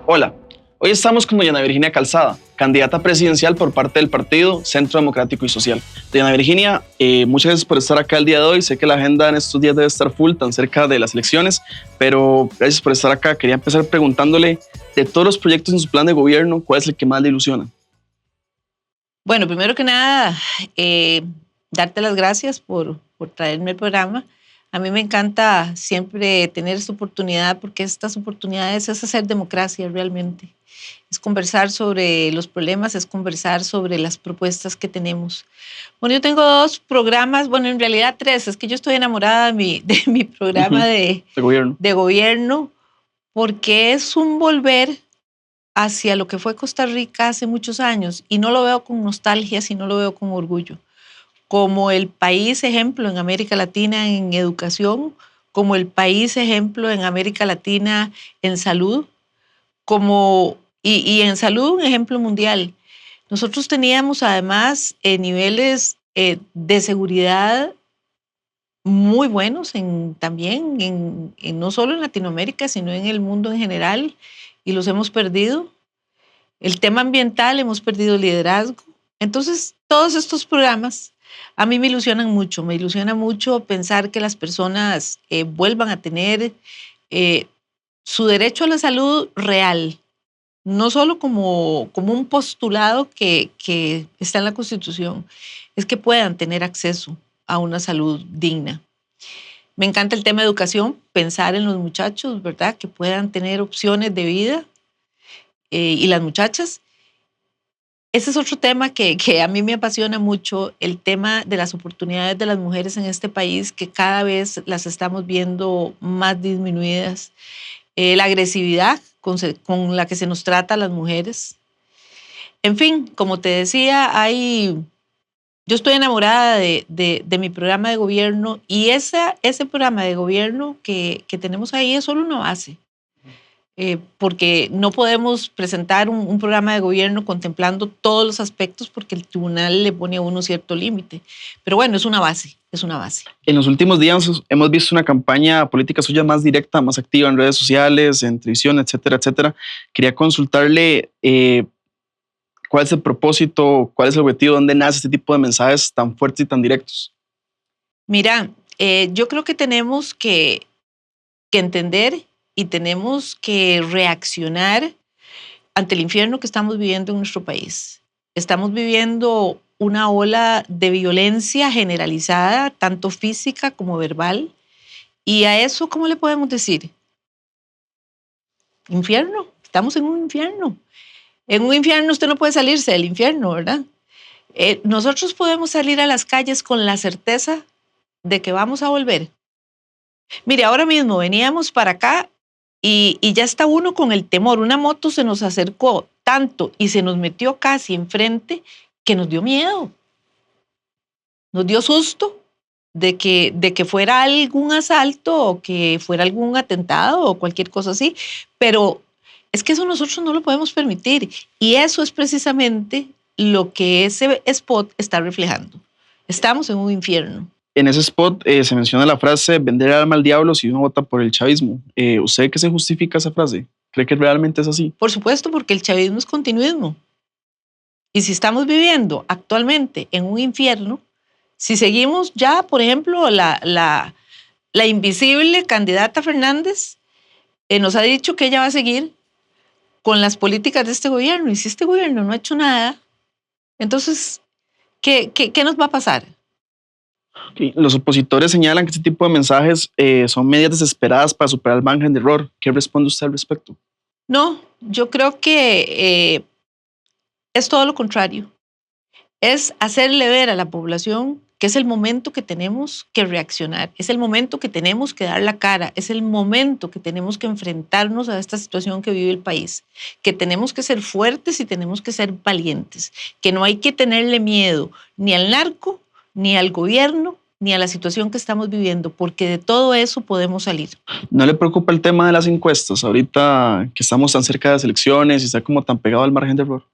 Hola, hoy estamos con doña Virginia Calzada, candidata presidencial por parte del Partido Centro Democrático y Social. Doña Virginia, muchas gracias por estar acá el día de hoy. Sé que la agenda en estos días debe estar full, tan cerca de las elecciones, pero gracias por estar acá. Quería empezar preguntándole, de todos los proyectos en su plan de gobierno, ¿cuál es el que más le ilusiona? Bueno, primero que nada, darte las gracias por traerme el programa. A mí me encanta siempre tener esta oportunidad porque estas oportunidades es hacer democracia realmente. Es conversar sobre los problemas, es conversar sobre las propuestas que tenemos. Bueno, yo tengo dos programas, bueno, en realidad tres. Es que yo estoy enamorada de mi programa de gobierno porque es un volver hacia lo que fue Costa Rica hace muchos años y no lo veo con nostalgia, sino lo veo con orgullo, como el país ejemplo en América Latina en educación, como el país ejemplo en América Latina en salud, y en salud un ejemplo mundial. Nosotros teníamos además niveles de seguridad muy buenos también, no solo en Latinoamérica, sino en el mundo en general, y los hemos perdido. El tema ambiental, hemos perdido liderazgo. Entonces, todos estos programas a mí me ilusiona mucho pensar que las personas vuelvan a tener eh, su derecho a la salud real, no solo como un postulado que está en la Constitución, es que puedan tener acceso a una salud digna. Me encanta el tema de educación, pensar en los muchachos, ¿verdad? Que puedan tener opciones de vida y las muchachas. Ese es otro tema que a mí me apasiona mucho, el tema de las oportunidades de las mujeres en este país, que cada vez las estamos viendo más disminuidas. La agresividad con la que se nos trata a las mujeres. En fin, como te decía, yo estoy enamorada de mi programa de gobierno y ese programa de gobierno que tenemos ahí es solo una base. Porque no podemos presentar un programa de gobierno contemplando todos los aspectos porque el tribunal le pone a uno cierto límite. Pero bueno, es una base, es una base. En los últimos días hemos visto una campaña política suya más directa, más activa en redes sociales, en televisión, etcétera, etcétera. Quería consultarle cuál es el propósito, cuál es el objetivo, dónde nace este tipo de mensajes tan fuertes y tan directos. Mira, yo creo que tenemos que entender y tenemos que reaccionar ante el infierno que estamos viviendo en nuestro país. Estamos viviendo una ola de violencia generalizada, tanto física como verbal. Y a eso, ¿cómo le podemos decir? Infierno. Estamos en un infierno. En un infierno usted no puede salirse del infierno, ¿verdad? Nosotros podemos salir a las calles con la certeza de que vamos a volver. Mire, ahora mismo veníamos para acá y ya está uno con el temor. Una moto se nos acercó tanto y se nos metió casi enfrente que nos dio miedo. Nos dio susto de que fuera algún asalto o que fuera algún atentado o cualquier cosa así. Pero es que eso nosotros no lo podemos permitir. Y eso es precisamente lo que ese spot está reflejando. Estamos en un infierno. En ese spot se menciona la frase vender el alma al diablo si uno vota por el chavismo. ¿Usted qué se justifica esa frase? ¿Cree que realmente es así? Por supuesto, porque el chavismo es continuismo. Y si estamos viviendo actualmente en un infierno, si seguimos ya, por ejemplo, la invisible candidata Fernández nos ha dicho que ella va a seguir con las políticas de este gobierno. Y si este gobierno no ha hecho nada, entonces, ¿qué nos va a pasar? Okay. Los opositores señalan que este tipo de mensajes son medidas desesperadas para superar el margen de error. ¿Qué responde usted al respecto? No, yo creo que es todo lo contrario. Es hacerle ver a la población que es el momento que tenemos que reaccionar, es el momento que tenemos que dar la cara, es el momento que tenemos que enfrentarnos a esta situación que vive el país, que tenemos que ser fuertes y tenemos que ser valientes, que no hay que tenerle miedo ni al narco, ni al gobierno, ni a la situación que estamos viviendo, porque de todo eso podemos salir. ¿No le preocupa el tema de las encuestas ahorita que estamos tan cerca de las elecciones y está como tan pegado al margen de error?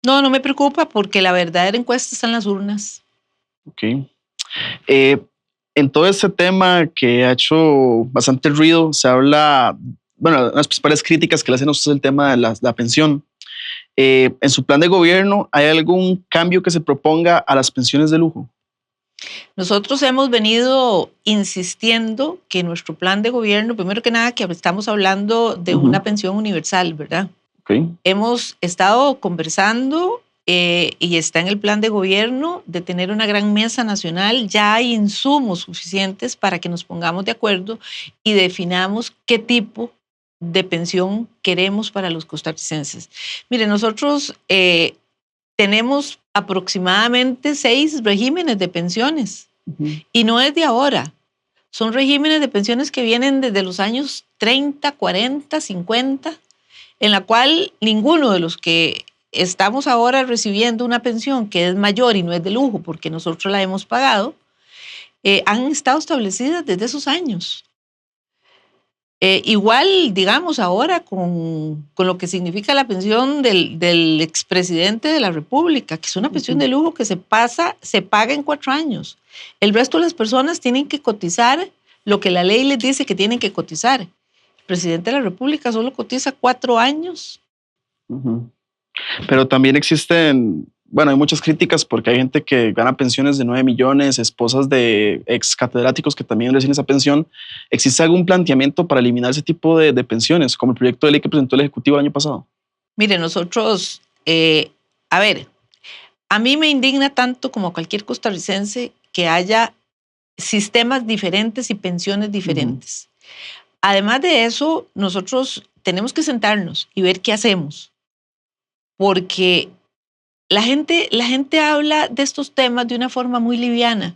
No, no me preocupa porque la verdadera encuesta está en las urnas. Ok. Eh, en todo este tema que ha hecho bastante ruido, se habla bueno, las principales críticas que le hacen a ustedes el tema de la pensión. En su plan de gobierno, ¿hay algún cambio que se proponga a las pensiones de lujo? Nosotros hemos venido insistiendo que nuestro plan de gobierno, primero que nada, que estamos hablando de una pensión universal, ¿verdad? Okay. Hemos estado conversando y está en el plan de gobierno de tener una gran mesa nacional. Ya hay insumos suficientes para que nos pongamos de acuerdo y definamos qué tipo de pensión queremos para los costarricenses. Mire, nosotros tenemos aproximadamente 6 regímenes de pensiones y no es de ahora. Son regímenes de pensiones que vienen desde los años 30, 40, 50, en la cual ninguno de los que estamos ahora recibiendo una pensión que es mayor y no es de lujo porque nosotros la hemos pagado, han estado establecidas desde esos años. Igual, digamos, ahora con lo que significa la pensión del expresidente de la República, que es una pensión de lujo que se paga en 4 años. El resto de las personas tienen que cotizar lo que la ley les dice que tienen que cotizar. El presidente de la República solo cotiza 4 años. Pero también existen, bueno, hay muchas críticas porque hay gente que gana pensiones de 9 millones, esposas de ex catedráticos que también reciben esa pensión. ¿Existe algún planteamiento para eliminar ese tipo de pensiones, como el proyecto de ley que presentó el Ejecutivo el año pasado? Mire, nosotros, a mí me indigna tanto como a cualquier costarricense que haya sistemas diferentes y pensiones diferentes. Además de eso, nosotros tenemos que sentarnos y ver qué hacemos, porque la gente habla de estos temas de una forma muy liviana,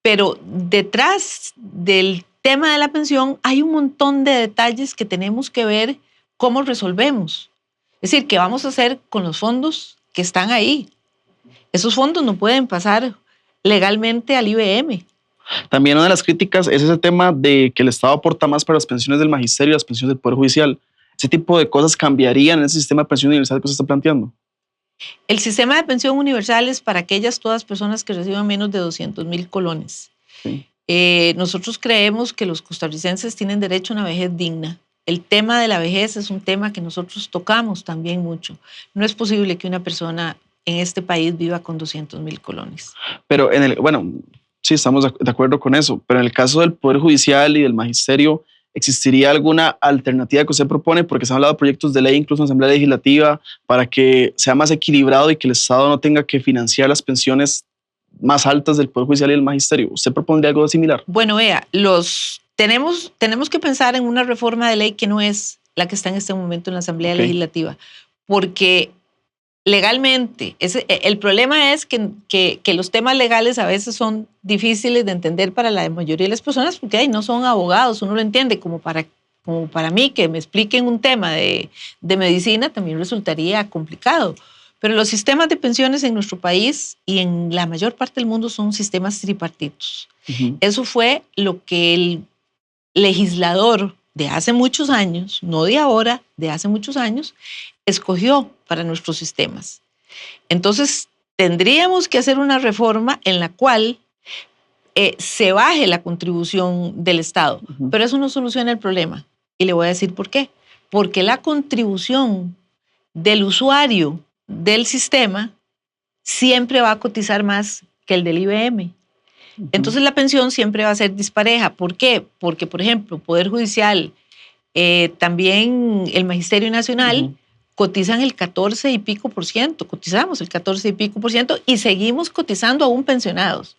pero detrás del tema de la pensión hay un montón de detalles que tenemos que ver cómo resolvemos. Es decir, ¿qué vamos a hacer con los fondos que están ahí? Esos fondos no pueden pasar legalmente al IBM. También una de las críticas es ese tema de que el Estado aporta más para las pensiones del magisterio y las pensiones del Poder Judicial. ¿Ese tipo de cosas cambiarían en ese sistema de pensión universal que se está planteando? El sistema de pensión universal es para todas personas que reciban menos de 200,000 colones. Sí. Nosotros creemos que los costarricenses tienen derecho a una vejez digna. El tema de la vejez es un tema que nosotros tocamos también mucho. No es posible que una persona en este país viva con 200,000 colones. Pero sí, estamos de acuerdo con eso, pero en el caso del Poder Judicial y del Magisterio, ¿existiría alguna alternativa que usted propone? Porque se han hablado de proyectos de ley, incluso en la Asamblea Legislativa, para que sea más equilibrado y que el Estado no tenga que financiar las pensiones más altas del Poder Judicial y del Magisterio. ¿Usted propondría algo similar? Bueno, vea, tenemos que pensar en una reforma de ley que no es la que está en este momento en la Asamblea Legislativa, porque legalmente, el problema es que los temas legales a veces son difíciles de entender para la mayoría de las personas porque no son abogados, uno lo entiende, como para mí que me expliquen un tema de medicina también resultaría complicado. Pero los sistemas de pensiones en nuestro país y en la mayor parte del mundo son sistemas tripartitos. Eso fue lo que el legislador de hace muchos años, no de ahora, de hace muchos años, escogió para nuestros sistemas. Entonces, tendríamos que hacer una reforma en la cual se baje la contribución del Estado, pero eso no soluciona el problema. Y le voy a decir por qué. Porque la contribución del usuario del sistema siempre va a cotizar más que el del IBM. Entonces, la pensión siempre va a ser dispareja. ¿Por qué? Porque, por ejemplo, Poder Judicial, también el Magisterio Nacional, cotizan el 14 y pico por ciento, cotizamos el 14 y pico por ciento y seguimos cotizando aún pensionados.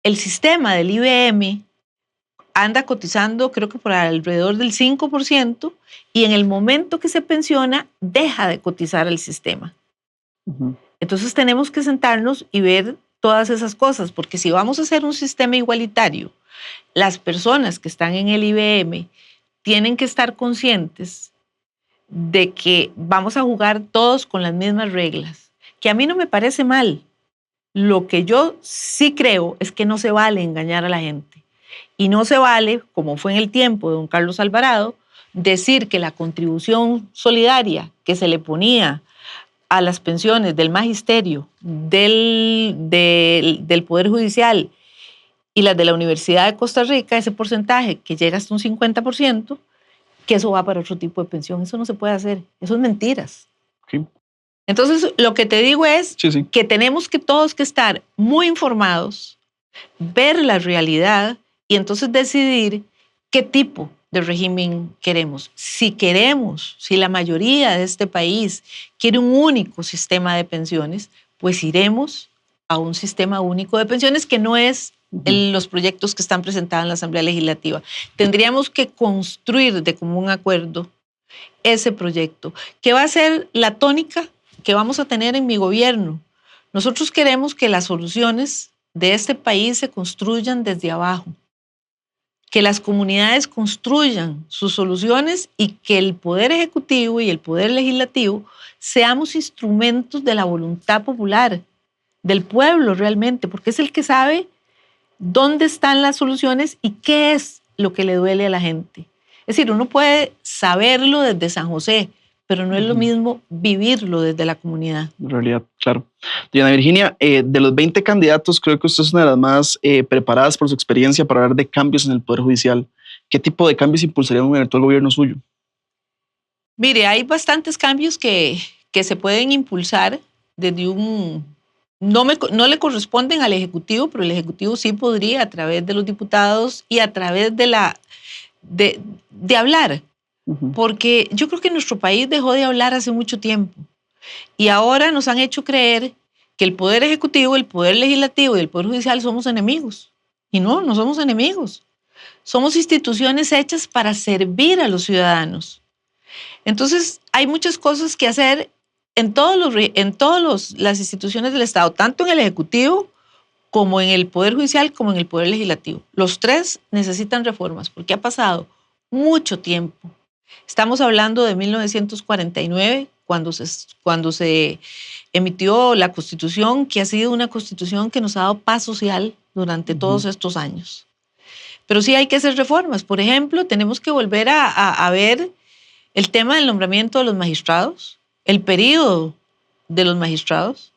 El sistema del IBM anda cotizando creo que por alrededor del 5% y en el momento que se pensiona deja de cotizar el sistema. Entonces tenemos que sentarnos y ver todas esas cosas, porque si vamos a hacer un sistema igualitario, las personas que están en el IBM tienen que estar conscientes de que vamos a jugar todos con las mismas reglas, que a mí no me parece mal. Lo que yo sí creo es que no se vale engañar a la gente. Y no se vale, como fue en el tiempo de don Carlos Alvarado, decir que la contribución solidaria que se le ponía a las pensiones del magisterio, del Poder Judicial y las de la Universidad de Costa Rica, ese porcentaje que llega hasta un 50%, que eso va para otro tipo de pensión. Eso no se puede hacer. Eso es mentiras. Okay. Entonces, lo que te digo es Sí. que tenemos que todos que estar muy informados, ver la realidad y entonces decidir qué tipo de régimen queremos. Si la mayoría de este país quiere un único sistema de pensiones, pues iremos a un sistema único de pensiones que no es los proyectos que están presentados en la Asamblea Legislativa. Tendríamos que construir de común acuerdo ese proyecto, que va a ser la tónica que vamos a tener en mi gobierno. Nosotros queremos que las soluciones de este país se construyan desde abajo, que las comunidades construyan sus soluciones y que el Poder Ejecutivo y el Poder Legislativo seamos instrumentos de la voluntad popular, del pueblo realmente, porque es el que sabe dónde están las soluciones y qué es lo que le duele a la gente. Es decir, uno puede saberlo desde San José, pero no es lo mismo vivirlo desde la comunidad. En realidad, claro. Diana Virginia, de los 20 candidatos, creo que usted es una de las más preparadas por su experiencia para hablar de cambios en el Poder Judicial. ¿Qué tipo de cambios impulsaría un eventual gobierno suyo? Mire, hay bastantes cambios que se pueden impulsar desde un... No le corresponden al Ejecutivo, pero el Ejecutivo sí podría, a través de los diputados y a través de hablar. Porque yo creo que nuestro país dejó de hablar hace mucho tiempo y ahora nos han hecho creer que el Poder Ejecutivo, el Poder Legislativo y el Poder Judicial somos enemigos. Y no somos enemigos. Somos instituciones hechas para servir a los ciudadanos. Entonces, hay muchas cosas que hacer en todas las instituciones del Estado, tanto en el Ejecutivo como en el Poder Judicial, como en el Poder Legislativo. Los tres necesitan reformas porque ha pasado mucho tiempo. Estamos hablando de 1949, cuando se emitió la Constitución, que ha sido una Constitución que nos ha dado paz social durante todos estos años. Pero sí hay que hacer reformas. Por ejemplo, tenemos que volver a ver el tema del nombramiento de los magistrados, el periodo de los magistrados.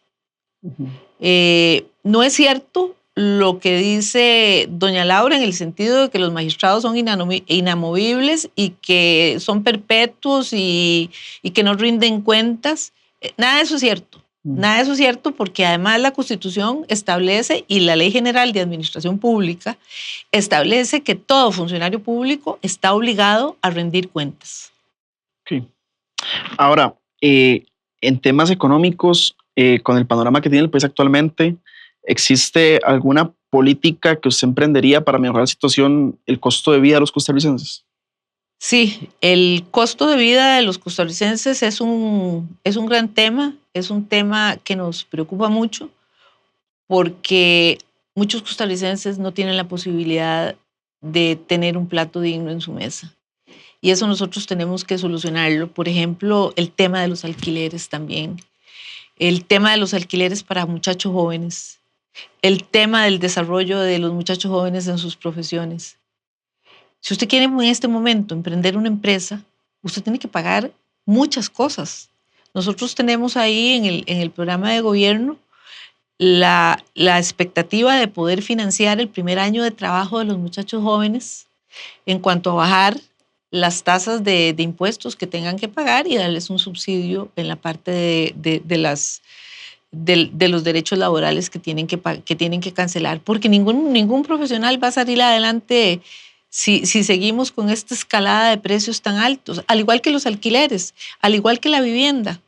No es cierto lo que dice doña Laura en el sentido de que los magistrados son inamovibles y que son perpetuos y que no rinden cuentas. Nada de eso es cierto. Nada de eso es cierto porque además la Constitución establece y la Ley General de Administración Pública establece que todo funcionario público está obligado a rendir cuentas. Okay. Ahora, en temas económicos, con el panorama que tiene el país actualmente, ¿existe alguna política que usted emprendería para mejorar la situación, el costo de vida de los costarricenses? Sí, el costo de vida de los costarricenses es un gran tema, es un tema que nos preocupa mucho porque muchos costarricenses no tienen la posibilidad de tener un plato digno en su mesa. Y eso nosotros tenemos que solucionarlo. Por ejemplo, el tema de los alquileres también. El tema de los alquileres para muchachos jóvenes. El tema del desarrollo de los muchachos jóvenes en sus profesiones. Si usted quiere en este momento emprender una empresa, usted tiene que pagar muchas cosas. Nosotros tenemos ahí en el programa de gobierno la expectativa de poder financiar el primer año de trabajo de los muchachos jóvenes en cuanto a bajar las tasas de impuestos que tengan que pagar y darles un subsidio en la parte de los derechos laborales que tienen que cancelar, porque ningún profesional va a salir adelante si seguimos con esta escalada de precios tan altos, al igual que los alquileres, al igual que la vivienda.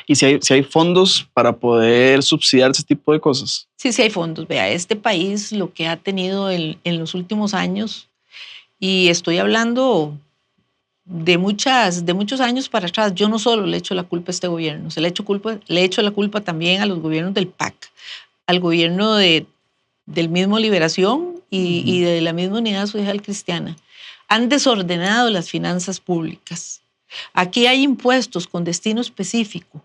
¿Y si hay fondos para poder subsidiar ese tipo de cosas? Sí hay fondos. Vea, este país lo que ha tenido en los últimos años, y estoy hablando de muchos años para atrás, yo no solo le echo la culpa a este gobierno, le echo la culpa también a los gobiernos del PAC, al gobierno del mismo Liberación y de la misma Unidad Social Cristiana. Han desordenado las finanzas públicas. Aquí hay impuestos con destino específico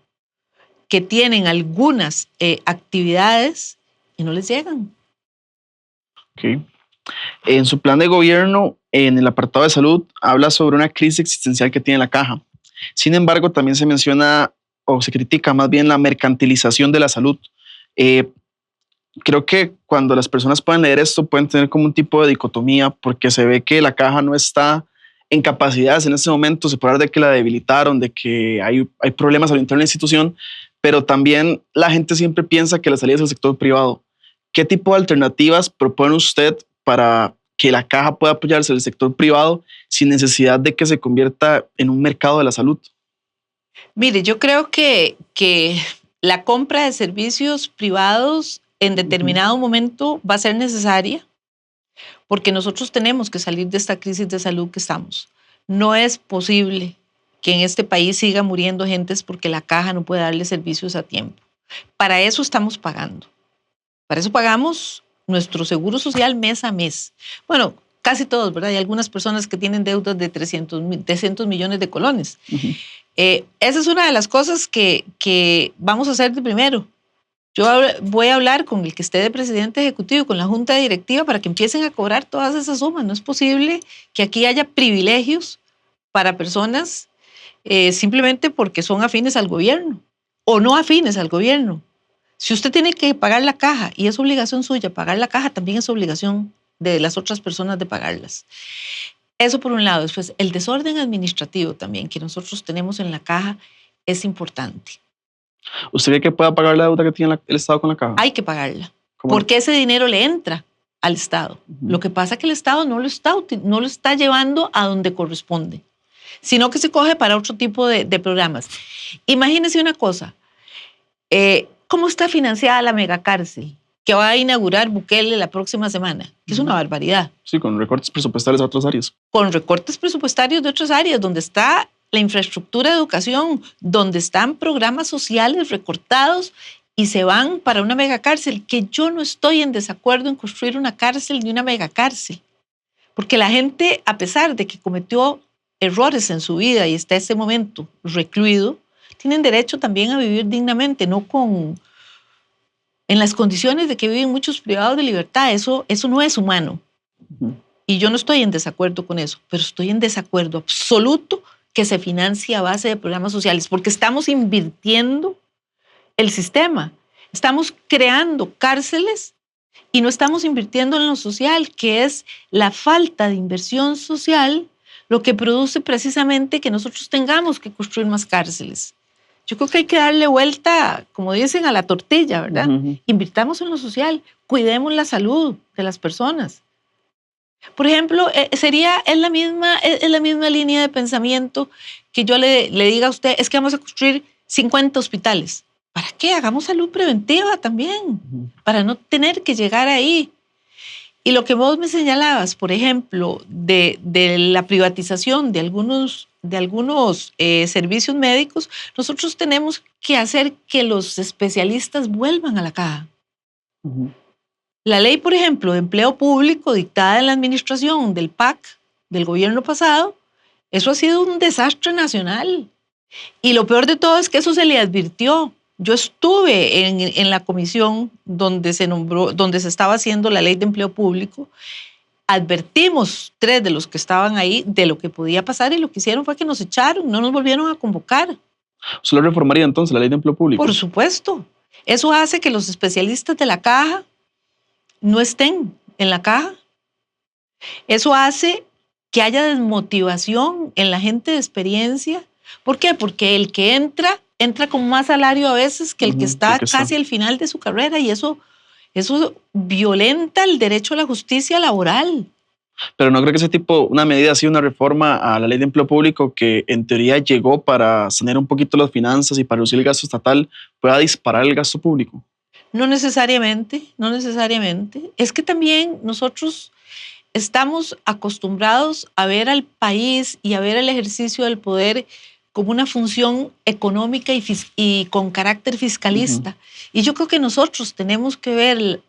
que tienen algunas actividades y no les llegan. Okay. En su plan de gobierno, en el apartado de salud, habla sobre una crisis existencial que tiene la Caja. Sin embargo, también se menciona o se critica más bien la mercantilización de la salud. Creo que cuando las personas puedan leer esto pueden tener como un tipo de dicotomía porque se ve que la Caja no está en capacidades en este momento, se puede hablar de que la debilitaron, de que hay problemas al interno de la institución, pero también la gente siempre piensa que la salida es el sector privado. ¿Qué tipo de alternativas propone usted para que la caja pueda apoyarse del sector privado sin necesidad de que se convierta en un mercado de la salud? Mire, yo creo que la compra de servicios privados en determinado momento va a ser necesaria porque nosotros tenemos que salir de esta crisis de salud que estamos. No es posible que en este país siga muriendo gentes porque la caja no puede darle servicios a tiempo. Para eso estamos pagando. Para eso pagamos nuestro seguro social mes a mes. Bueno, casi todos, ¿verdad? Hay algunas personas que tienen deudas de 300 millones de colones. Esa es una de las cosas que vamos a hacer de primero. Yo voy a hablar con el que esté de presidente ejecutivo, con la junta directiva, para que empiecen a cobrar todas esas sumas. No es posible que aquí haya privilegios para personas simplemente porque son afines al gobierno o no afines al gobierno. Si usted tiene que pagar la caja y es obligación suya pagar la caja, también es obligación de las otras personas de pagarlas. Eso por un lado. Después, el desorden administrativo también que nosotros tenemos en la caja es importante. ¿Usted cree que pueda pagar la deuda que tiene el Estado con la caja? Hay que pagarla, porque ese dinero le entra al Estado. Lo que pasa es que el Estado no lo está llevando a donde corresponde, sino que se coge para otro tipo de programas. Imagínese una cosa, ¿cómo está financiada la megacárcel que va a inaugurar Bukele la próxima semana? Que es una barbaridad. Sí, con recortes presupuestarios a otras áreas. Con recortes presupuestarios de otras áreas, donde está la infraestructura de educación, donde están programas sociales recortados y se van para una megacárcel, que yo no estoy en desacuerdo en construir una cárcel ni una megacárcel, porque la gente, a pesar de que cometió errores en su vida y está en ese momento recluido, tienen derecho también a vivir dignamente, no en las condiciones de que viven muchos privados de libertad. Eso no es humano. Y yo no estoy en desacuerdo con eso, pero estoy en desacuerdo absoluto que se financie a base de programas sociales, porque estamos invirtiendo el sistema. Estamos creando cárceles y no estamos invirtiendo en lo social, que es la falta de inversión social lo que produce precisamente que nosotros tengamos que construir más cárceles. Yo creo que hay que darle vuelta, como dicen, a la tortilla, ¿verdad? Invirtamos en lo social, cuidemos la salud de las personas. Por ejemplo, es la misma línea de pensamiento que yo le diga a usted, es que vamos a construir 50 hospitales. ¿Para qué? Hagamos salud preventiva también, para no tener que llegar ahí. Y lo que vos me señalabas, por ejemplo, de la privatización de algunos servicios médicos, nosotros tenemos que hacer que los especialistas vuelvan a la caja. La ley, por ejemplo, de empleo público dictada en la administración del PAC, del gobierno pasado, eso ha sido un desastre nacional. Y lo peor de todo es que eso se le advirtió. Yo estuve en la comisión donde se estaba haciendo la ley de empleo público. Advertimos 3 de los que estaban ahí de lo que podía pasar y lo que hicieron fue que nos echaron, no nos volvieron a convocar. ¿Usted lo reformaría entonces la ley de empleo público? Por supuesto. Eso hace que los especialistas de la caja no estén en la caja. Eso hace que haya desmotivación en la gente de experiencia. ¿Por qué? Porque el que entra con más salario a veces que el que está casi al final de su carrera, y eso violenta el derecho a la justicia laboral. Pero no creo que una medida así, una reforma a la ley de empleo público que en teoría llegó para sanear un poquito las finanzas y para reducir el gasto estatal, pueda disparar el gasto público. No necesariamente. Es que también nosotros estamos acostumbrados a ver al país y a ver el ejercicio del poder como una función económica y con carácter fiscalista. Y yo creo que nosotros tenemos que ver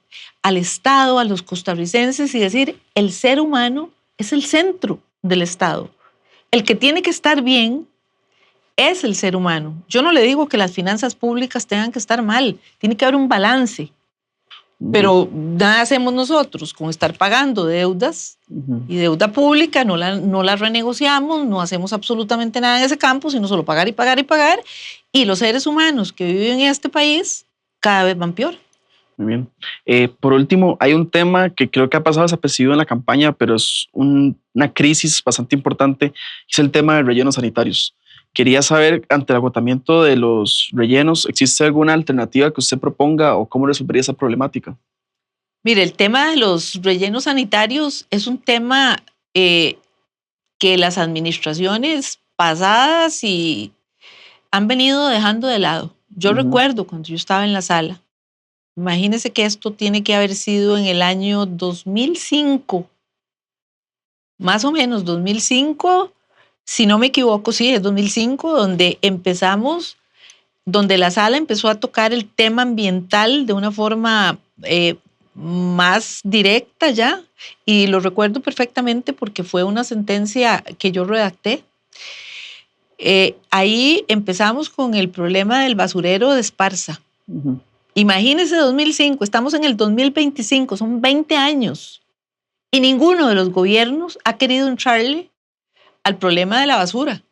al Estado, a los costarricenses y decir, el ser humano es el centro del Estado. El que tiene que estar bien es el ser humano. Yo no le digo que las finanzas públicas tengan que estar mal, tiene que haber un balance. Pero nada hacemos nosotros con estar pagando deudas y deuda pública, no la renegociamos, no hacemos absolutamente nada en ese campo, sino solo pagar y pagar y pagar. Y los seres humanos que viven en este país cada vez van peor. Muy bien. Por último, hay un tema que creo que ha pasado desapercibido en la campaña, pero es una crisis bastante importante, es el tema de rellenos sanitarios. Quería saber, ante el agotamiento de los rellenos, ¿existe alguna alternativa que usted proponga o cómo resolvería esa problemática? Mire, el tema de los rellenos sanitarios es un tema que las administraciones pasadas y han venido dejando de lado. Yo Ujú. recuerdo cuando yo estaba en la sala, imagínese que esto tiene que haber sido en el año 2005, más o menos 2005, si no me equivoco, sí, es 2005, donde empezamos, donde la sala empezó a tocar el tema ambiental de una forma más directa ya, y lo recuerdo perfectamente porque fue una sentencia que yo redacté. Ahí empezamos con el problema del basurero de Esparza. Ujú. Imagínense 2005, estamos en el 2025, son 20 años y ninguno de los gobiernos ha querido entrarle al problema de la basura.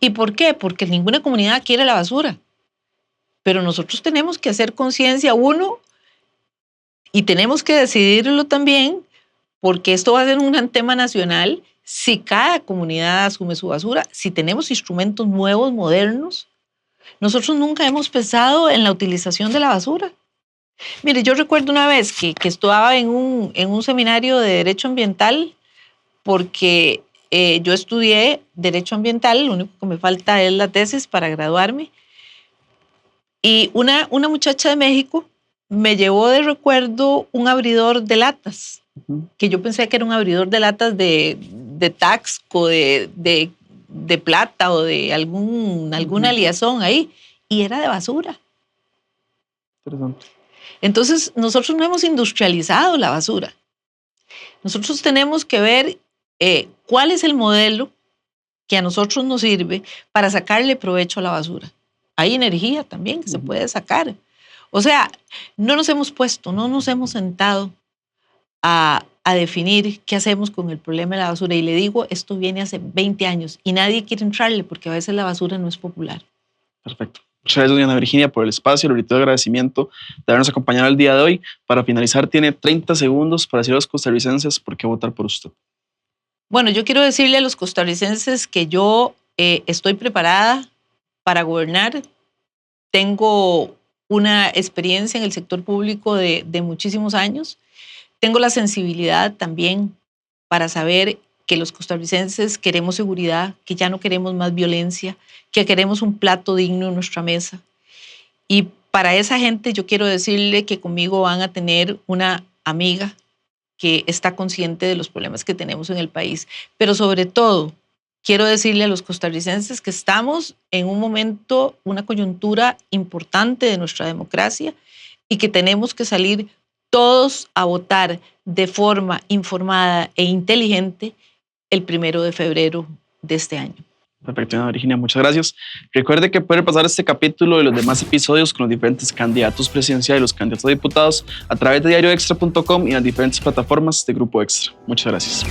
¿Y por qué? Porque ninguna comunidad quiere la basura. Pero nosotros tenemos que hacer conciencia, uno, y tenemos que decidirlo también, porque esto va a ser un gran tema nacional. Si cada comunidad asume su basura, si tenemos instrumentos nuevos, modernos, nosotros nunca hemos pensado en la utilización de la basura. Mire, yo recuerdo una vez que estaba en un seminario de Derecho Ambiental, porque yo estudié Derecho Ambiental, lo único que me falta es la tesis para graduarme, y una muchacha de México me llevó de recuerdo un abridor de latas, Ujú. que yo pensé que era un abridor de latas de Taxco, de plata o de alguna Ujú. liazón ahí, y era de basura. Interesante. Entonces, nosotros no hemos industrializado la basura. Nosotros tenemos que ver cuál es el modelo que a nosotros nos sirve para sacarle provecho a la basura. Hay energía también que se Ujú. puede sacar. O sea, no nos hemos puesto, no nos hemos sentado a definir qué hacemos con el problema de la basura. Y le digo, esto viene hace 20 años y nadie quiere entrarle porque a veces la basura no es popular. Perfecto. Muchas gracias, doña Virginia, por el espacio, el grito de agradecimiento de habernos acompañado el día de hoy. Para finalizar, tiene 30 segundos para decir a los costarricenses por qué votar por usted. Bueno, yo quiero decirle a los costarricenses que yo estoy preparada para gobernar. Tengo una experiencia en el sector público de muchísimos años. Tengo la sensibilidad también para saber que los costarricenses queremos seguridad, que ya no queremos más violencia, que queremos un plato digno en nuestra mesa. Y para esa gente yo quiero decirle que conmigo van a tener una amiga que está consciente de los problemas que tenemos en el país. Pero sobre todo, quiero decirle a los costarricenses que estamos en un momento, una coyuntura importante de nuestra democracia y que tenemos que salir todos a votar de forma informada e inteligente el 1 de febrero de este año. Perfecto, doña Virginia, muchas gracias. Recuerde que puede pasar este capítulo y los demás episodios con los diferentes candidatos presidenciales y los candidatos a diputados a través de diarioextra.com y en las diferentes plataformas de Grupo Extra. Muchas gracias.